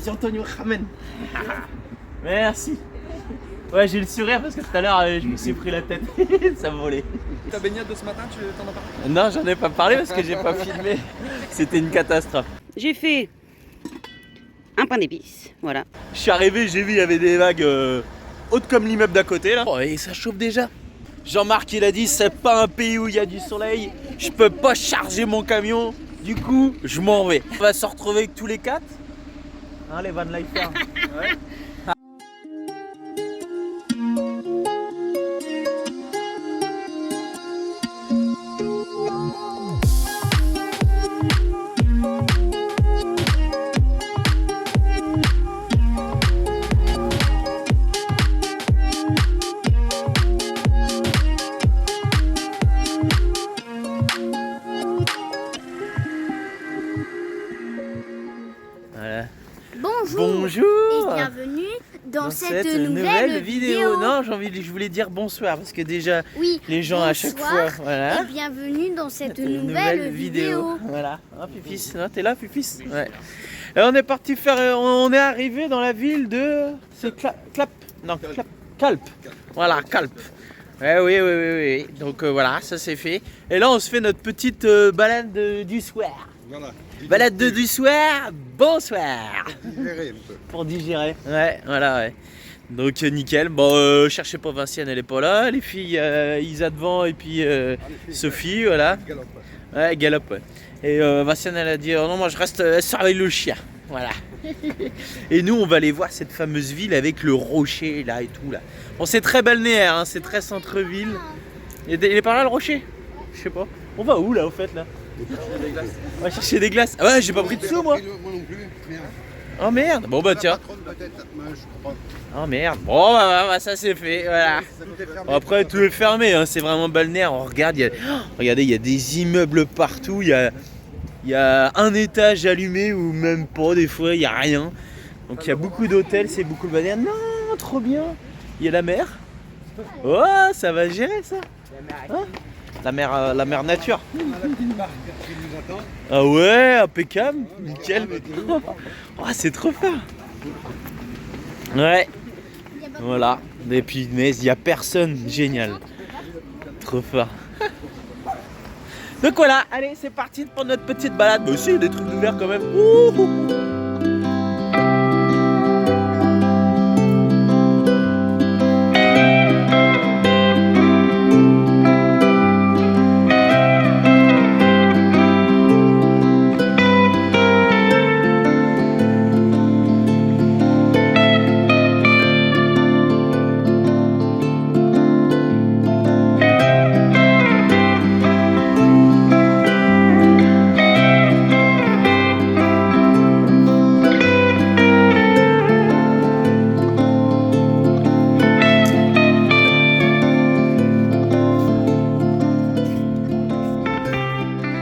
Merci Antonio, ramène. Merci. Ouais, j'ai le sourire parce que tout à l'heure je me suis pris la tête, ça volait. Ta baignade de ce matin, tu t'en as parlé? Non, j'en ai pas parlé parce que j'ai pas filmé. C'était une catastrophe. J'ai fait un pain d'épices, voilà. Je suis arrivé, j'ai vu il y avait des vagues hautes comme l'immeuble d'à côté là. Oh, et ça chauffe déjà. Jean-Marc il a dit c'est pas un pays où il y a du soleil. Je peux pas charger mon camion. Du coup, je m'en vais. On va se retrouver avec tous les quatre. Hein, les van lifers. Ouais. Bonjour et bienvenue dans cette nouvelle vidéo. Non, je voulais dire bonsoir parce que déjà oui, les gens à chaque fois, voilà. Et bienvenue dans cette nouvelle vidéo. Voilà, hein, Pipis, t'es là, Pipis. Ouais. Et on est parti faire, on est arrivé dans la ville de, c'est Calpe. Voilà, Calpe. Ouais, oui. Donc voilà, ça c'est fait. Et là, on se fait notre petite balade du soir. Voilà. Balade du soir, bonsoir. Digérer un peu. Pour digérer, ouais, voilà, ouais. Donc nickel, bon, cherchez pas Vinciane, elle est pas là. Les filles, Isa devant et puis Sophie, voilà. Galope. Ouais, galope, ouais. Et Vinciane, elle a dit, oh non, moi je reste surveille le chien, voilà. Et nous, on va aller voir cette fameuse ville avec le rocher, là, et tout, là. Bon, c'est très balnéaire, hein, c'est très centre-ville. Il est par là, le rocher? Je sais pas. On va où, là, au fait, là? On va chercher des glaces. Ah ouais, j'ai pas pris de sous, moi. Moi non plus. Oh merde. Bon bah tiens. Oh merde. Bon bah ça c'est fait. Voilà. Bon, après tout est fermé. Hein. C'est vraiment balnéaire. On regarde. Regardez, il y a des immeubles partout. Il y a un étage allumé ou même pas. Des fois il y a rien. Donc il y a beaucoup d'hôtels. C'est beaucoup de balnéaire. Non, trop bien. Il y a la mer. Oh, ça va gérer ça. Hein, la mer nature. Ah ouais, impeccable, nickel. Oh, c'est trop fort. Ouais. Voilà. Et puis, mais il n'y a personne. Génial. Trop fort. Donc voilà, allez, c'est parti pour notre petite balade. Mais aussi, il y a des trucs ouverts quand même. Ouh.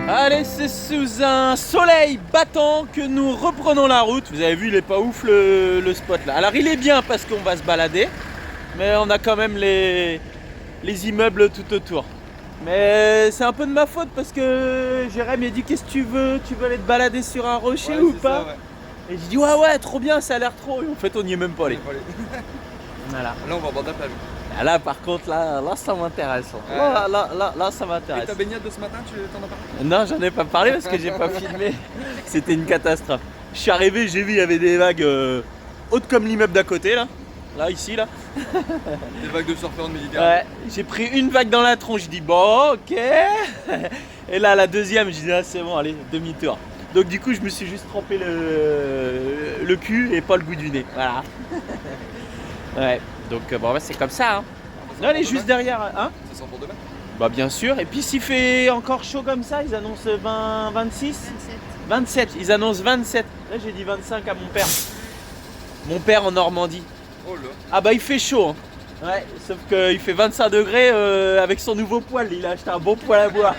Allez, c'est sous un soleil battant que nous reprenons la route. Vous avez vu, il est pas ouf le spot là. Alors il est bien parce qu'on va se balader, mais on a quand même les immeubles tout autour. Mais c'est un peu de ma faute parce que Jérémy a dit qu'est-ce que tu veux aller te balader sur un rocher ou pas ça, ouais. Et j'ai dit ouais trop bien, ça a l'air trop. Et en fait on n'y est même pas allé. Voilà. Là on va au bord de la plage. Là par contre là ça m'intéresse. Là ça m'intéresse. Et ta baignade de ce matin, tu t'en as parlé? Non, j'en ai pas parlé parce que j'ai pas filmé. C'était une catastrophe. Je suis arrivé, j'ai vu il y avait des vagues hautes comme l'immeuble d'à côté là. Là, ici là. Des vagues de surfeurs de Méditerranée. Ouais, j'ai pris une vague dans la tronche, je dis bon ok. Et là la deuxième, je dis ah, c'est bon, allez, demi-tour. Donc du coup je me suis juste trempé le cul et pas le goût du nez. Voilà. Ouais, donc bon bah, c'est comme ça hein. Non, elle est juste derrière, hein. Ça sent pour demain? Bah bien sûr, et puis s'il fait encore chaud comme ça, ils annoncent 20, 26 27, ils annoncent 27. Là j'ai dit 25 à mon père. Mon père en Normandie. Oh là. Ah bah il fait chaud hein. Ouais, sauf qu'il fait 25 degrés avec son nouveau poêle, il a acheté un bon poêle à bois.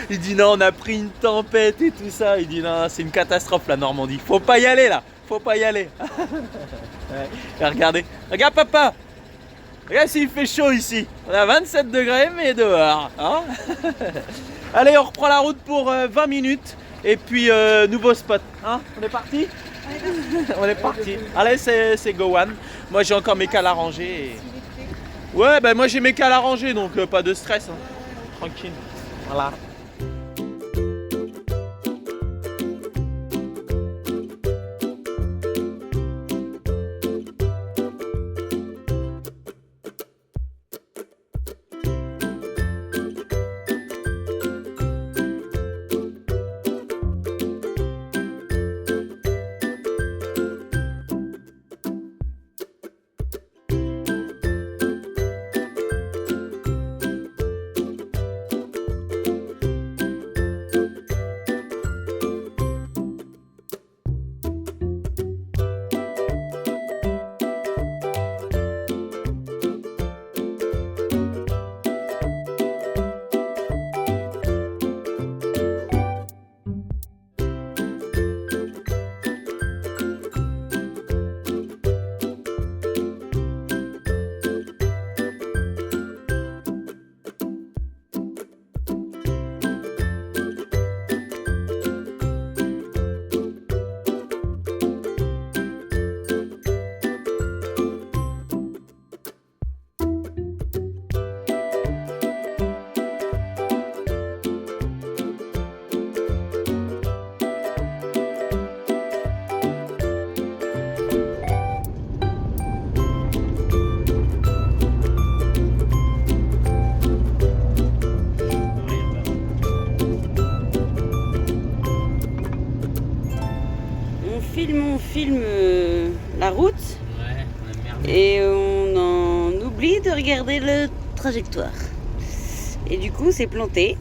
Il dit non, on a pris une tempête et tout ça. Il dit non, c'est une catastrophe la Normandie, faut pas y aller là, faut pas y aller. Ouais. Regardez, regarde papa. Regarde s'il fait chaud ici. On a 27 degrés mais dehors. Hein. Allez, on reprend la route pour 20 minutes. Et puis nouveau spot. Hein, on est parti? On est parti. Allez, c'est go one. Moi j'ai encore mes cales à ranger. Ouais, bah moi j'ai mes cales à ranger, donc pas de stress. Hein. Tranquille. Voilà. On filme la route et on en oublie de regarder le trajectoire. Et du coup, c'est planté.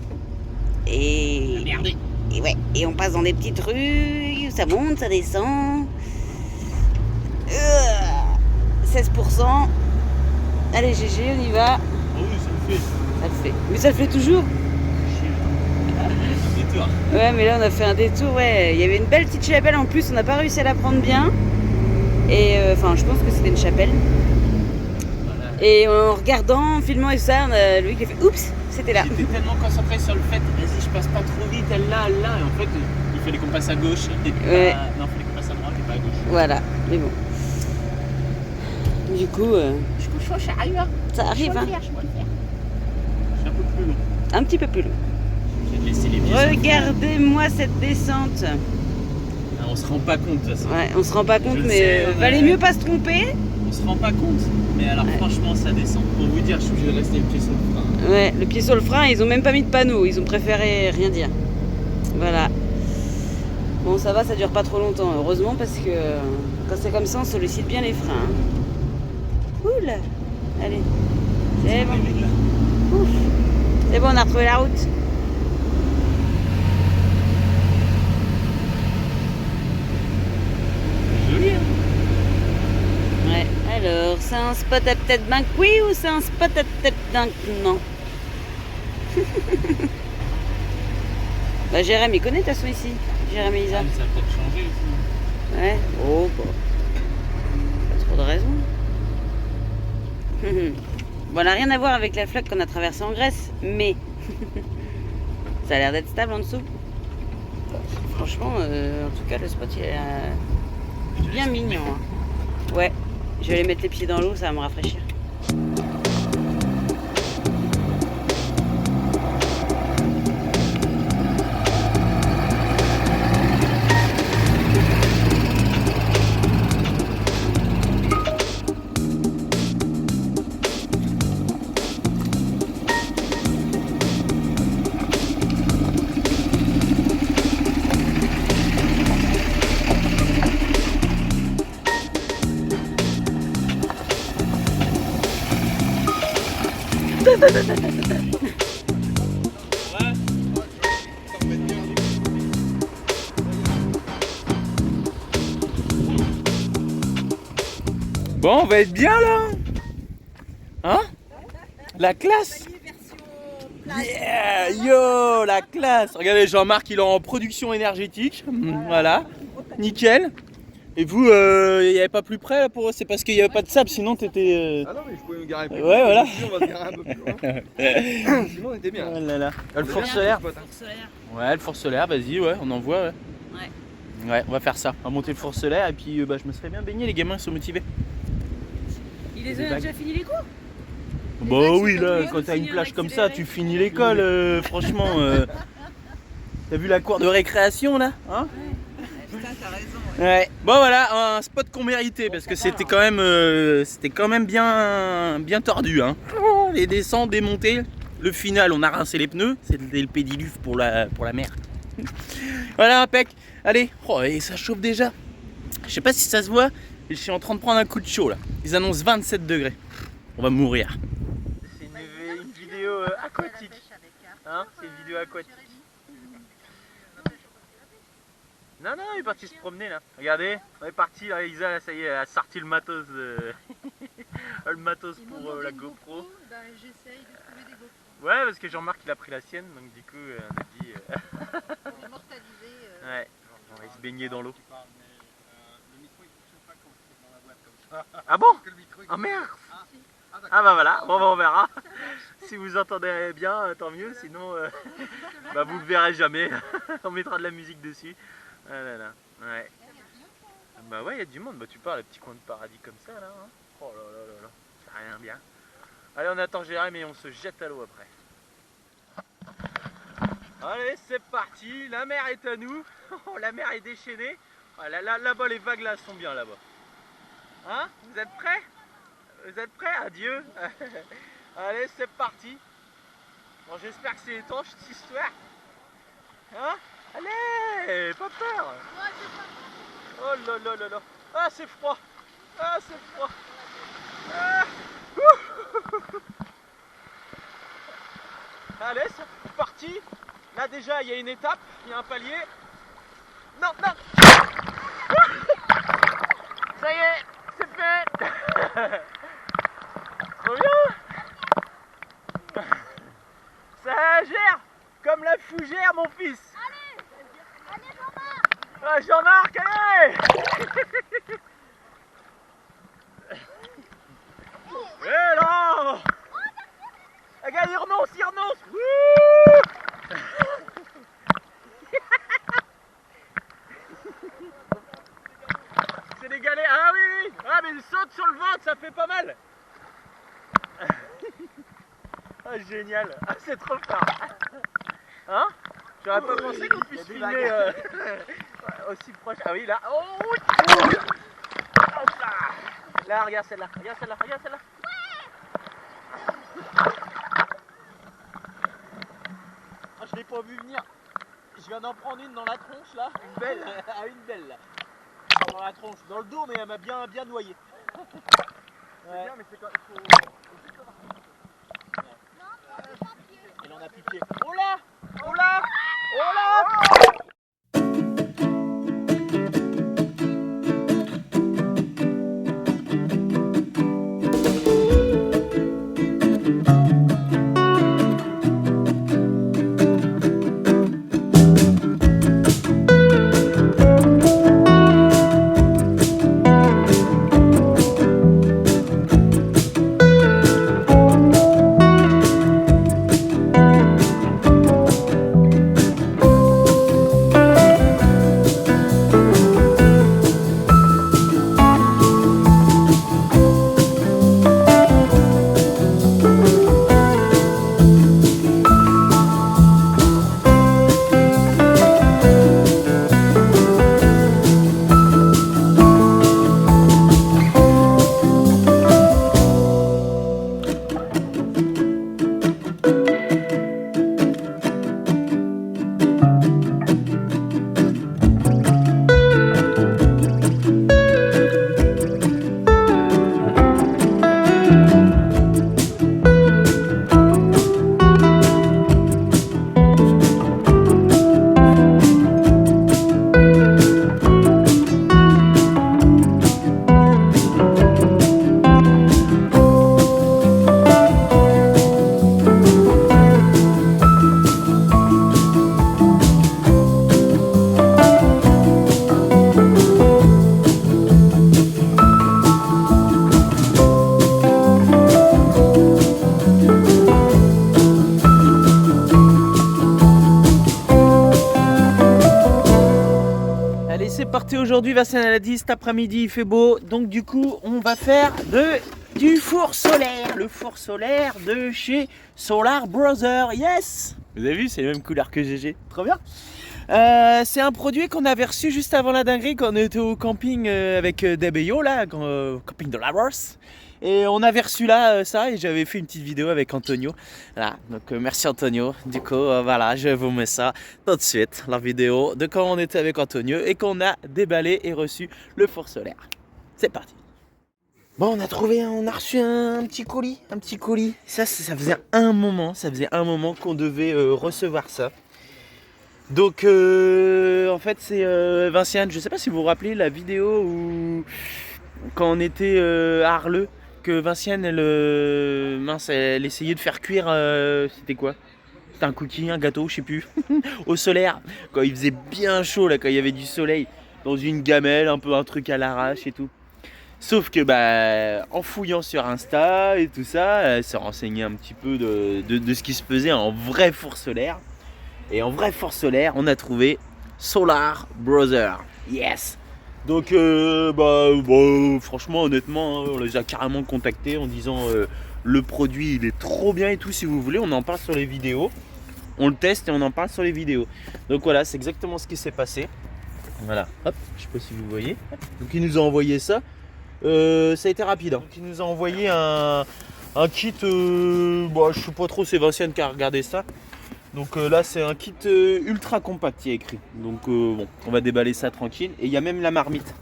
Et ouais, et on passe dans des petites rues, ça monte, ça descend. 16%. Allez GG, on y va. Oh oui, ça le fait. Ça le fait. Mais ça le fait toujours. Ouais, mais là on a fait un détour, ouais. Il y avait une belle petite chapelle en plus, on n'a pas réussi à la prendre bien. Et enfin, je pense que c'était une chapelle. Voilà. Et en regardant, en filmant et tout ça, on a lui qui a fait oups, c'était là. J'étais tellement concentré sur le fait, vas-y, je passe pas trop vite, elle là, et en fait, il fallait qu'on passe à gauche, et puis ouais. Non, il fallait qu'on passe à droite et pas à gauche. Voilà, mais bon. Du coup, ça arrive. Hein. Ça arrive, hein. Je suis un peu plus long. Un petit peu plus long. Regardez-moi cette descente. Ah, on se rend pas compte de ça. Ouais, on se rend pas compte, mais valait mieux pas se tromper. On se rend pas compte, mais alors franchement ça descend. Pour vous dire, je suis obligé de rester le pied sur le frein. Ouais, le pied sur le frein, ils ont même pas mis de panneau, ils ont préféré rien dire. Voilà. Bon, ça va, ça dure pas trop longtemps, heureusement, parce que quand c'est comme ça, on sollicite bien les freins. Oula. Allez, c'est bon. Ouf. C'est bon, on a retrouvé la route. Ouais, alors, c'est un spot à tête d'un oui ou c'est un spot à tête d'un non? Bah, Jérém, il connaît de toute façon ici. Jérém et Isa. Ah, mais ça a peut-être changé aussi. Ouais, oh, bon. Pas trop de raison. Bon, on n'a rien à voir avec la flotte qu'on a traversée en Grèce, mais ça a l'air d'être stable en dessous. Franchement, en tout cas, le spot, il est bien mignon. Hein. Ouais, je vais aller mettre les pieds dans l'eau, ça va me rafraîchir. Bon, on va être bien là. Hein? La classe. Yeah, yo, la classe. Regardez, Jean-Marc, il est en production énergétique. Voilà, nickel. Et vous, il n'y avait pas plus près là pour... C'est parce qu'il n'y avait pas de sable, sinon t'étais... Ah non, mais je pouvais me garer plus. Ouais, voilà. On va se garer un peu plus loin. Sinon, on était bien. Oh là là. Le four solaire. Ouais, le four solaire, vas-y, ouais, on envoie. Ouais. Ouais, on va faire ça. On va monter le four solaire et puis je me serais bien baigné, les gamins sont motivés. Il les a déjà fini les cours? Bah oui, là, quand t'as une plage comme ça, tu finis l'école, franchement. T'as vu la cour de récréation là, hein? Putain, t'as raison. Ouais. Bon voilà, un spot qu'on méritait parce que c'était quand même bien tordu, hein. Les descentes, des montées. Le final, on a rincé les pneus. C'était le pédiluve pour la mer. Voilà, impec. Allez, oh, et ça chauffe déjà. Je sais pas si ça se voit, mais je suis en train de prendre un coup de chaud là. Ils annoncent 27 degrés. On va mourir. C'est une vidéo aquatique. Hein, c'est une vidéo aquatique. Non, non, il est parti se promener là. Regardez, on est parti, là, Isa, là, ça y est, elle a sorti le matos, le matos pour la GoPro. J'essaye de trouver des GoPro. Ouais, parce que Jean-Marc il a pris la sienne, donc du coup, on a dit. Pour immortaliser. Ouais, on va se baigner dans l'eau. Ah bon? Ah merde! Ah bah voilà, bon, on verra. Si vous entendez bien, tant mieux, sinon bah, vous le verrez jamais. On mettra de la musique dessus. Ah là là, ouais. Bah ouais, il y a du monde. Bah tu parles, le petit coin de paradis comme ça là. Hein. Oh là là là là, ça rien bien. Allez, on attend Jérémy et on se jette à l'eau après. Allez, c'est parti. La mer est à nous. La mer est déchaînée. Ah, là-bas, les vagues là sont bien là-bas. Hein? Vous êtes prêts? Vous êtes prêts? Adieu. Allez, c'est parti. Bon, j'espère que c'est étanche cette histoire. Hein? Allez, pas peur. Oh là là là là. Ah, c'est froid. Ah, c'est froid. Ah. Allez, c'est parti. Là déjà, il y a une étape, il y a un palier. Non, non. Ça y est, c'est fait. Trop bien. Ça gère comme la fougère, mon fils. Allez, Jean-Marc, allez. Et là. Regarde, il renonce. Wouh. C'est des galets. Ah oui, oui. Ah, mais il saute sur le ventre, ça fait pas mal. Ah, génial. Ah, c'est trop fort. Hein? J'aurais pas pensé qu'on puisse filmer aussi proche. Ah oui, là. Oh, oui. Là, regarde celle-là. Regarde celle-là. Regarde celle-là. Ah, je l'ai pas vu venir. Je viens d'en prendre une dans la tronche là. Une belle. Ah, une belle là. Dans la tronche. Dans le dos, mais elle m'a bien noyé. Ouais. Bien, mais c'est quoi? Elle en a plus pied. Oh là! Oh là! Oh là! c'est parti aujourd'hui, Vincent a dit cet après-midi il fait beau, donc du coup on va faire du four solaire, le four solaire de chez Solar Brother, yes. Vous avez vu, c'est la même couleur que GG, trop bien. C'est un produit qu'on avait reçu juste avant la dinguerie quand on était au camping avec Deb et Yo, là, camping de la Ross. Et on avait reçu là ça et j'avais fait une petite vidéo avec Antonio. Voilà, donc merci Antonio. Du coup, voilà, je vous mets ça tout de suite, la vidéo de quand on était avec Antonio et qu'on a déballé et reçu le four solaire. C'est parti. Bon, on a reçu un petit colis, Ça faisait un moment, qu'on devait recevoir ça. Donc, en fait, c'est Vinciane. Je sais pas si vous vous rappelez la vidéo où quand on était à Arleux, que Vinciane, elle essayait de faire cuire, c'était quoi? C'était un cookie, un gâteau, je sais plus, au solaire. Quand il faisait bien chaud, là, quand il y avait du soleil, dans une gamelle, un truc à l'arrache et tout. Sauf que, en fouillant sur Insta et tout ça, elle s'est renseignée un petit peu de ce qui se faisait en vrai four solaire. Et en vrai four solaire, on a trouvé Solar Brother. Yes! Donc, franchement, honnêtement, on les a carrément contactés en disant le produit il est trop bien et tout. Si vous voulez, on en parle sur les vidéos. On le teste et on en parle sur les vidéos. Donc voilà, c'est exactement ce qui s'est passé. Voilà, hop, je sais pas si vous voyez. Donc, il nous a envoyé ça. Ça a été rapide. Hein. Donc, il nous a envoyé un kit. Je sais pas trop, c'est Vinciane qui a regardé ça. Donc là c'est un kit ultra compact, il y a écrit. Donc bon, on va déballer ça tranquille. Et il y a même la marmite.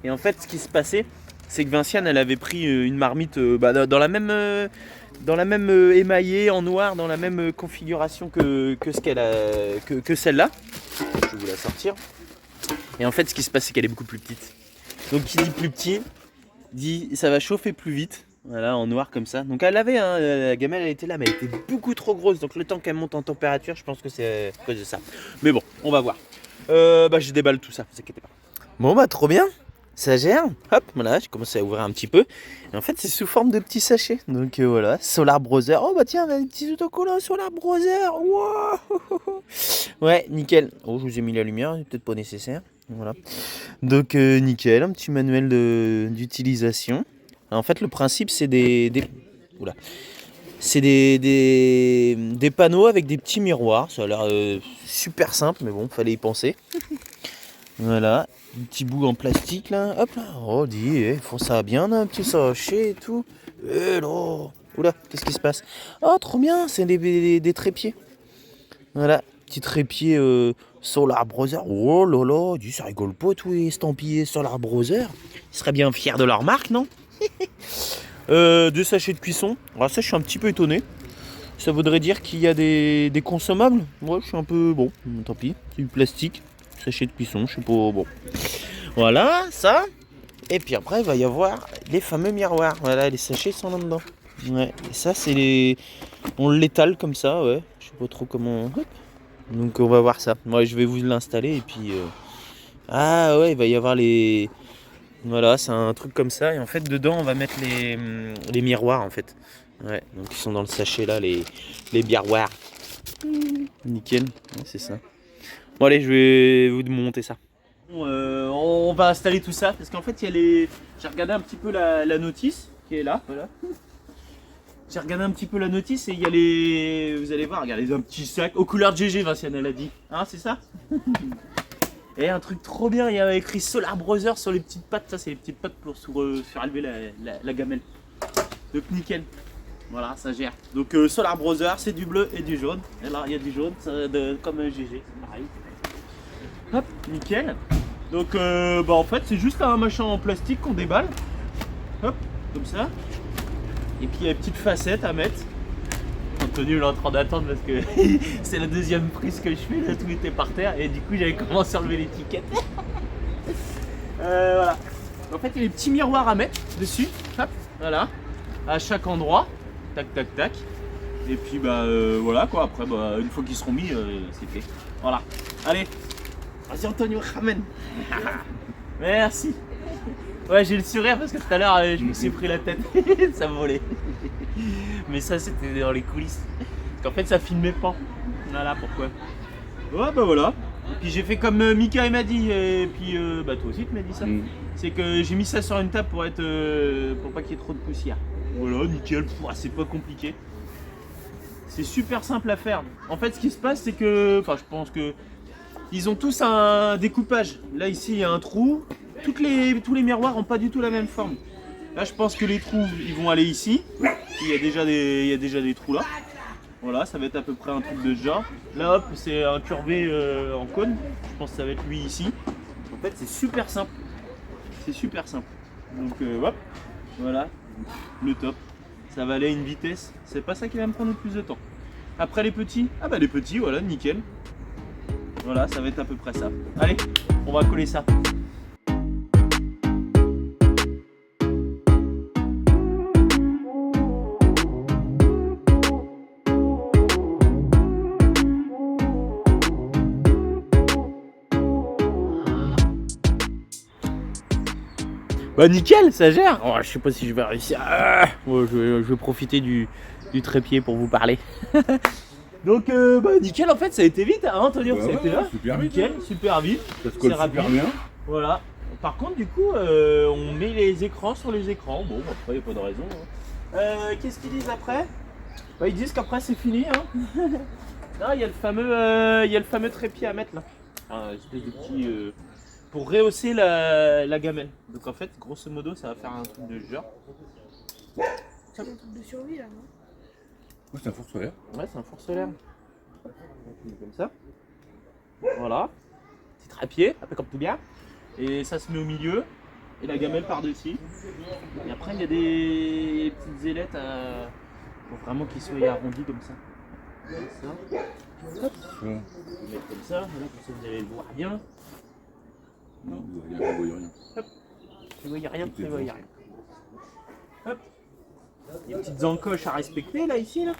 Et en fait ce qui se passait, c'est que Vinciane elle avait pris une marmite dans la même émaillée en noir, dans la même configuration que celle-là. Je vais vous la sortir. Et en fait ce qui se passe c'est qu'elle est beaucoup plus petite. Donc qui dit plus petit, dit ça va chauffer plus vite. Voilà, en noir comme ça. Donc elle avait, la gamelle elle était là, mais elle était beaucoup trop grosse. Donc le temps qu'elle monte en température, je pense que c'est à cause de ça. Mais bon, on va voir. Je déballe tout ça, vous inquiétez pas. Bon trop bien, ça gère. Hop, voilà, j'ai commencé à ouvrir un petit peu. Et en fait c'est sous forme de petits sachets. Donc voilà, Solar Brother. Oh tiens, des petits autocollants Solar Brother. Wow. Ouais, nickel. Oh, je vous ai mis la lumière, c'est peut-être pas nécessaire. Voilà. Donc nickel, un petit manuel d'utilisation. En fait, le principe, c'est des panneaux avec des petits miroirs. Ça a l'air super simple, mais bon, fallait y penser. Voilà, un petit bout en plastique là. Hop là, oh, ils font ça bien, un petit sachet et tout. Hello. Oula, qu'est-ce qui se passe? Oh, trop bien, c'est des trépieds. Voilà, petit trépied Solar Brother. Oh là là, ça rigole pas, tout estampillé Solar Brother. Ils seraient bien fiers de leur marque, non? 2 sachets de cuisson. Alors ça je suis un petit peu étonné. Ça voudrait dire qu'il y a des consommables. Ouais, je suis un peu bon, tant pis. C'est du plastique. Sachet de cuisson, je sais pas. Bon. Voilà, ça. Et puis après il va y avoir les fameux miroirs. Voilà, les sachets sont là-dedans. Ouais. Et ça c'est on l'étale comme ça, ouais. Je sais pas trop comment. Hop. Donc on va voir ça. Moi je vais vous l'installer et puis. Ah ouais, il va y avoir les. Voilà, c'est un truc comme ça et en fait dedans on va mettre les miroirs en fait. Ouais, donc ils sont dans le sachet là, les miroirs. Nickel, ouais, c'est ça. Bon allez, je vais vous monter ça. On va installer tout ça parce qu'en fait il y a j'ai regardé un petit peu la notice qui est là, voilà. J'ai regardé un petit peu la notice et il y a vous allez voir, regardez un petit sac aux couleurs de GG, Vinciane elle a dit. Hein, c'est ça? Et un truc trop bien, il y a écrit Solar Brother sur les petites pattes. Ça, c'est les petites pattes pour faire élever la gamelle. Donc nickel. Voilà, ça gère. Donc Solar Brother, c'est du bleu et du jaune. Et là, il y a du jaune, comme GG, c'est pareil. Hop, nickel. Donc en fait, c'est juste un machin en plastique qu'on déballe. Hop, comme ça. Et puis il y a une petite facette à mettre. Antonio il est en train d'attendre parce que c'est la deuxième prise que je fais, là tout était par terre et du coup j'avais commencé à enlever l'étiquette. Voilà. En fait il y a des petits miroirs à mettre dessus, hop, voilà, à chaque endroit, tac tac tac. Et puis voilà quoi, après une fois qu'ils seront mis, c'est fait. Voilà. Allez, vas-y Antonio, ramène. Merci. Ouais, j'ai le sourire parce que tout à l'heure je me suis pris la tête, ça volait. Mais ça c'était dans les coulisses. Parce qu'en fait ça filmait pas. Voilà pourquoi. Ouais voilà. Puis j'ai fait comme Mika m'a dit, et puis bah toi aussi tu m'as dit ça. C'est que j'ai mis ça sur une table pour être pour pas qu'il y ait trop de poussière. Voilà, nickel, c'est pas compliqué. C'est super simple à faire. En fait, ce qui se passe, c'est que, enfin, je pense que ils ont tous un découpage. Là, ici, il y a un trou. Tous les miroirs n'ont pas du tout la même forme. Là, je pense que les trous, ils vont aller ici. Il y a déjà des trous là. Voilà, ça va être à peu près un truc de ce genre. Là, hop, c'est un curvé en cône. Je pense que ça va être lui ici. En fait, c'est super simple. C'est super simple. Donc, hop, voilà, le top. Ça va aller à une vitesse. C'est pas ça qui va me prendre le plus de temps. Après les petits, ah bah les petits, voilà, nickel. Voilà, ça va être à peu près ça. Allez, on va coller ça. Bah nickel, ça gère. Oh, je sais pas si je vais réussir. Je vais profiter du trépied pour vous parler. Donc bah nickel, en fait ça a été vite, hein Antonio, ça a été là. Super nickel, vite. super vite. Ça se colle super bien. Voilà. Par contre du coup on met les écrans sur les écrans. Bon après il n'y a pas de raison. Hein. Qu'est-ce qu'ils disent après? Bah ils disent qu'après c'est fini. Hein. Non, il y a le fameux trépied à mettre là. Un espèce de petit pour rehausser la gamelle. Donc en fait, grosso modo, ça va faire un truc de ce genre. C'est un truc de survie là, non? Ouais, c'est un four solaire. Ouais, c'est un four solaire. Comme ça. Voilà. Petit trépied, un peu comme tout bien. Et ça se met au milieu. Et la gamelle par-dessus. Et après, il y a des petites ailettes pour vraiment qu'ils soient arrondis comme ça. Comme ça. Hop. Ouais. Vous mettez comme ça. Voilà, comme ça, vous allez le voir bien. Non, vous voyez rien. Hop. Vous voyez rien, vous voyez rien. Hop. Il y a des petites encoches à respecter là, ici, là.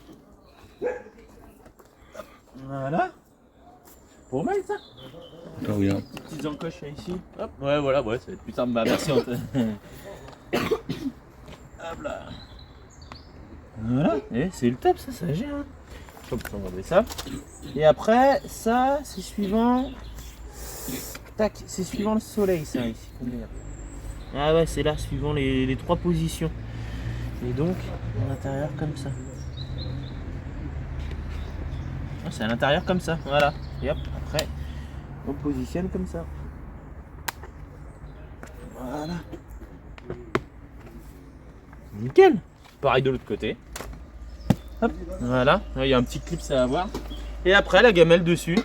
Voilà. Pas mal ça. Ah oui, hein. Petites encoches là, ici. Hop. Ouais, voilà, ouais, ça va être plus simple. Bah, merci Antoine. Hop là. Voilà. Et c'est le top, ça gère. Hein. Hop, on va mettre ça. Et après, ça, c'est suivant. Tac, c'est suivant le soleil, ça, ici. Ah ouais, c'est là, suivant les trois positions. Et donc, à l'intérieur comme ça. Ah, c'est à l'intérieur comme ça, voilà. Et hop, après, on positionne comme ça. Voilà. Nickel. Pareil de l'autre côté. Hop, voilà. Là, il y a un petit clip, ça va voir. Et après, la gamelle dessus.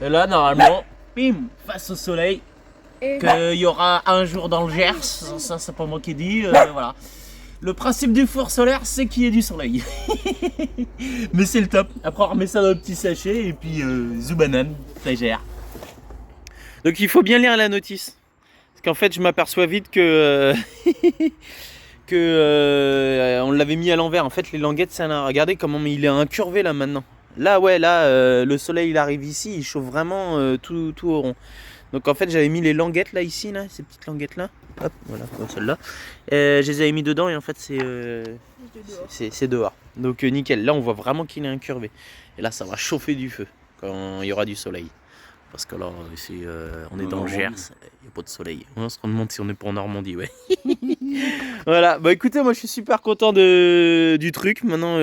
Et là, normalement, bim, face au soleil. Qu'il y aura un jour dans le Gers. Ça, c'est pas moi qui dis. Voilà. Le principe du four solaire, c'est qu'il y ait du soleil. Mais c'est le top. Après, on remet ça dans le petit sachet et puis zoubanane, ça gère. Donc il faut bien lire la notice. Parce qu'en fait, je m'aperçois vite que on l'avait mis à l'envers. En fait, les languettes, ça là. Regardez comment il est incurvé là maintenant. Là, ouais, là, le soleil il arrive ici, il chauffe vraiment tout au rond. Donc en fait, j'avais mis les languettes là, ici, là, ces petites languettes là. Hop, voilà, celle-là. Je les avais mis dedans et en fait, c'est dehors. Donc nickel. Là, on voit vraiment qu'il est incurvé. Et là, ça va chauffer du feu quand il y aura du soleil. Parce que là, on est dans le Gers, il n'y a pas de soleil. On se demande si on est pas en Normandie, ouais. Voilà, bah écoutez, moi je suis super content du truc. Maintenant,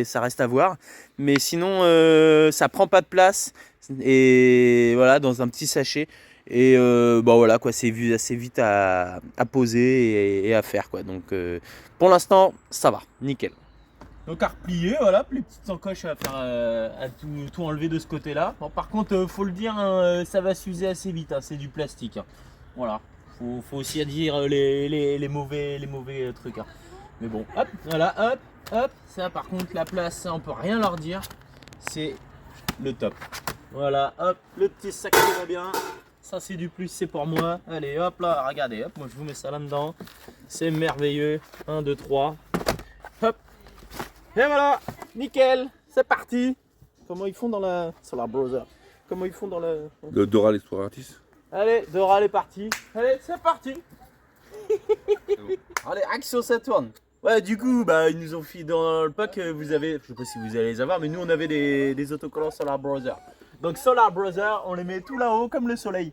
ça reste à voir. Mais sinon, ça prend pas de place. Et voilà, dans un petit sachet. Et voilà, quoi, c'est assez vite à poser et à faire, quoi. Donc pour l'instant, ça va, nickel. Donc à replier, voilà, les petites encoches à faire, à tout enlever de ce côté-là. Bon, par contre, faut le dire, hein, ça va s'user assez vite, hein, c'est du plastique. Hein. Voilà, faut aussi dire les mauvais trucs. Hein. Mais bon, hop, voilà, hop, ça par contre, la place, ça, on peut rien leur dire, c'est le top. Voilà, hop, le petit sac qui va bien. Ça c'est du plus, c'est pour moi. Allez, hop là, regardez, hop, moi je vous mets ça là-dedans. C'est merveilleux. 1, 2, 3. Hop. Et voilà, nickel, c'est parti. Comment ils font sur la browser? Comment ils font dans le Dora l'Exploratrice. Allez, Dora, elle est partie. Allez, c'est parti. Allez, action, ça tourne. Ouais, du coup, bah, ils nous ont fait dans le pack, vous avez, je sais pas si vous allez les avoir, mais nous on avait des autocollants sur la browser. Donc Solar Brother, on les met tout là-haut comme le soleil.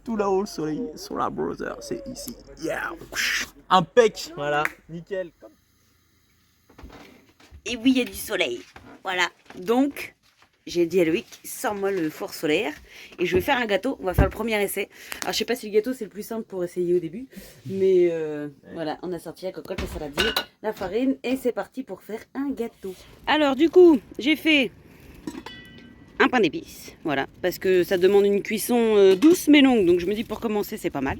Tout là-haut le soleil. Solar Brother, c'est ici. Yeah. Impec, voilà, nickel. Et oui, il y a du soleil. Voilà. Donc, j'ai dit à Loïc, sors-moi le four solaire et je vais faire un gâteau. On va faire le premier essai. Alors, je sais pas si le gâteau c'est le plus simple pour essayer au début, mais voilà, on a sorti la cocotte, la saladier, la farine et c'est parti pour faire un gâteau. Alors, du coup, j'ai fait un pain d'épices, voilà, parce que ça demande une cuisson douce mais longue. Donc, je me dis pour commencer, c'est pas mal.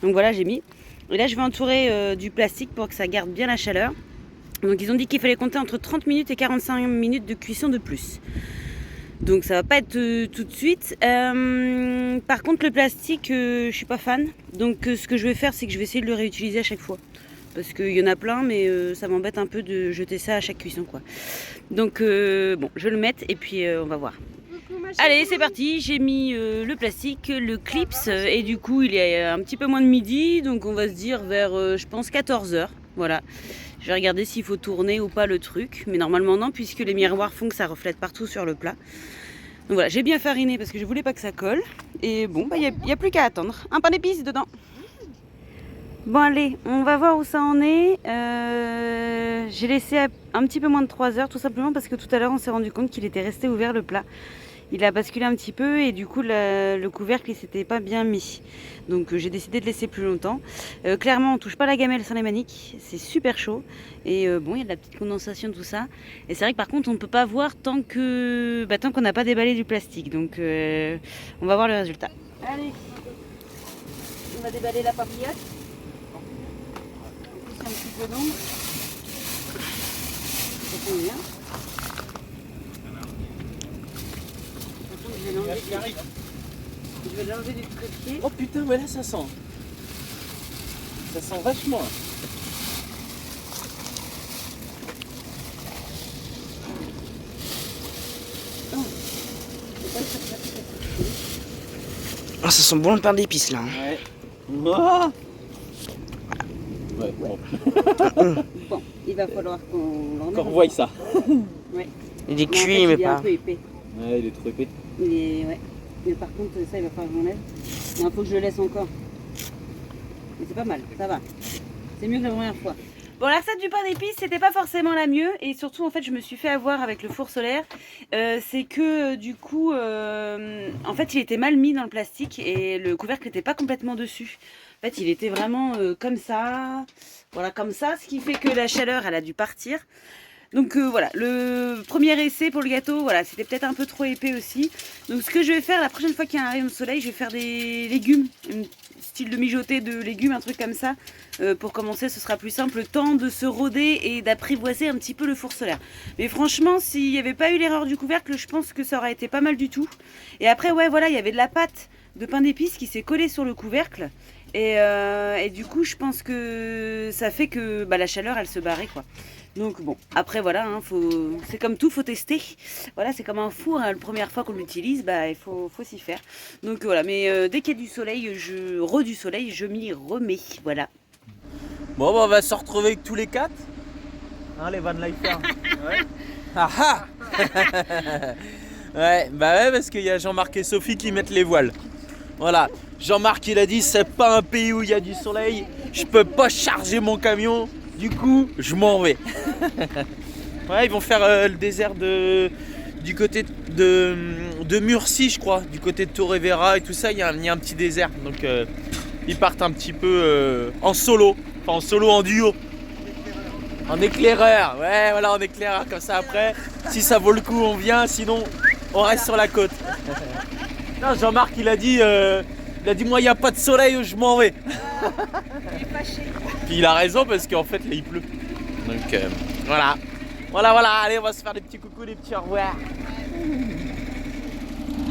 Donc voilà, j'ai mis. Et là, je vais entourer du plastique pour que ça garde bien la chaleur. Donc ils ont dit qu'il fallait compter entre 30 minutes et 45 minutes de cuisson de plus. Donc ça va pas être tout de suite. Par contre le plastique, je suis pas fan. Donc ce que je vais faire, c'est que je vais essayer de le réutiliser à chaque fois. Parce qu'il y en a plein, mais ça m'embête un peu de jeter ça à chaque cuisson, quoi. Donc bon, je vais le mettre et puis on va voir. Allez, c'est parti, j'ai mis le plastique, le clips, et du coup il est un petit peu moins de midi, donc on va se dire vers, je pense, 14 h. Voilà. Je vais regarder s'il faut tourner ou pas le truc. Mais normalement non, puisque les miroirs font que ça reflète partout sur le plat. Donc voilà, j'ai bien fariné parce que je voulais pas que ça colle. Et bon, bah, y a plus qu'à attendre. Un pain d'épices dedans. Bon allez, on va voir où ça en est. J'ai laissé un petit peu moins de 3 heures, tout simplement parce que tout à l'heure on s'est rendu compte qu'il était resté ouvert le plat. Il a basculé un petit peu et du coup le couvercle il s'était pas bien mis. Donc j'ai décidé de laisser plus longtemps. Clairement on touche pas la gamelle sans les maniques, c'est super chaud. Et bon il y a de la petite condensation tout ça. Et c'est vrai que par contre on ne peut pas voir tant qu'on n'a pas déballé du plastique. Donc on va voir le résultat. Allez, on va déballer la papillote. En plus c'est un petit peu long. Ça tombe bien. Je vais l'enlever du trépied. Oh putain, mais là ça sent. Ça sent vachement. Ah, ça sent bon le pain d'épices là. Ouais. Oh ouais, bon. Bon, il va falloir qu'on l'enlève. Qu'on revoie ça. Ouais. Il est Mais en fait, cuit, mais il est un pas. peu épais. Ouais, il est trop épais. Ouais. Mais par contre, ça, il va falloir que j'enlève. Mais il faut que je le laisse encore. Mais c'est pas mal, ça va. C'est mieux que la première fois. Bon, la recette du pain d'épices, c'était pas forcément la mieux. Et surtout, en fait, je me suis fait avoir avec le four solaire. C'est que, du coup, en fait, il était mal mis dans le plastique et le couvercle n'était pas complètement dessus. En fait, il était vraiment comme ça. Voilà, comme ça. Ce qui fait que la chaleur, elle a dû partir. Donc voilà, le premier essai pour le gâteau, voilà, c'était peut-être un peu trop épais aussi. Donc ce que je vais faire, la prochaine fois qu'il y a un rayon de soleil, je vais faire des légumes, style de mijoter de légumes, un truc comme ça. Pour commencer, ce sera plus simple, le temps de se rôder et d'apprivoiser un petit peu le four solaire. Mais franchement, s'il n'y avait pas eu l'erreur du couvercle, je pense que ça aurait été pas mal du tout. Et après, ouais, voilà, il y avait de la pâte de pain d'épices qui s'est collée sur le couvercle. Et du coup, je pense que ça fait que bah, la chaleur, elle se barrait, quoi. Donc bon, après voilà, hein, c'est comme tout, faut tester. Voilà, c'est comme un four, hein, la première fois qu'on l'utilise, bah, il faut s'y faire. Donc voilà, mais dès qu'il y a du soleil, je m'y remets, voilà. Bon, bah, on va se retrouver avec tous les 4. Hein, les Van Lifers. Ouais. Ah ah. Ouais, bah ouais, parce qu'il y a Jean-Marc et Sophie qui mettent les voiles. Voilà, Jean-Marc il a dit c'est pas un pays où il y a du soleil, je peux pas charger mon camion, du coup je m'en vais. Ouais, ils vont faire le désert du côté de Murcie, je crois, du côté de Torrevieja et tout ça, il y a un petit désert. Donc ils partent un petit peu en solo, enfin en solo, en duo. En éclaireur, ouais, voilà, en éclaireur, comme ça après, si ça vaut le coup on vient, sinon on reste sur la côte. Non, Jean-Marc il a dit moi il n'y a pas de soleil, je m'en vais. Il est fâché. Puis il a raison parce qu'en fait là il pleut. Donc voilà, allez on va se faire des petits coucous, des petits au revoir.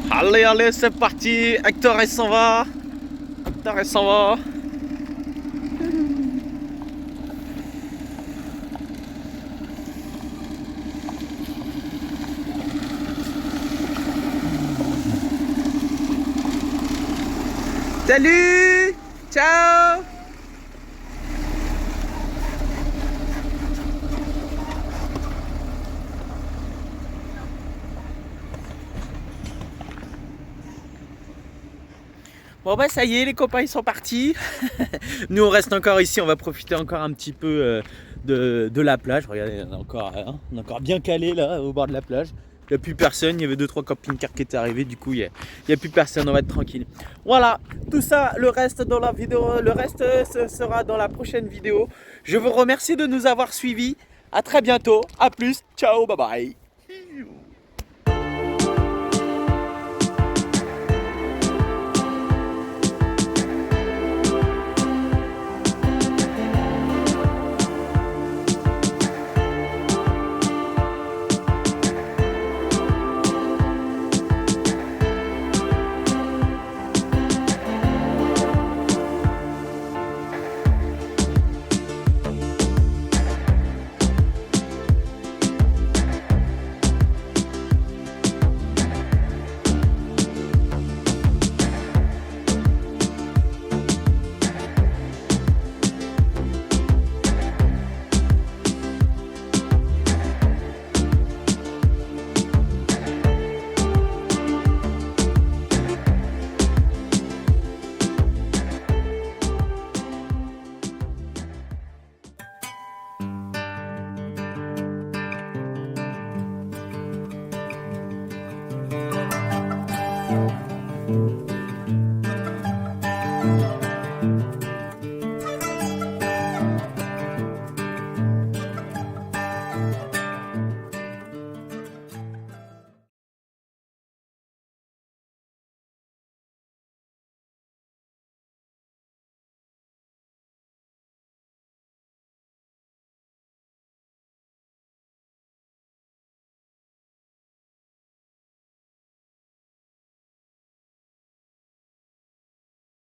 Allez, c'est parti, Hector il s'en va. Salut! Ciao! Bon bah ça y est, les copains ils sont partis. Nous on reste encore ici, on va profiter encore un petit peu de la plage. Regardez, on est encore bien calé là au bord de la plage. Il n'y a plus personne, il y avait 2-3 camping-cars qui étaient arrivés, du coup il n'y a plus personne, on va être tranquille. Voilà, tout ça, le reste dans la vidéo, le reste ce sera dans la prochaine vidéo. Je vous remercie de nous avoir suivis. À très bientôt, à plus, ciao, bye bye.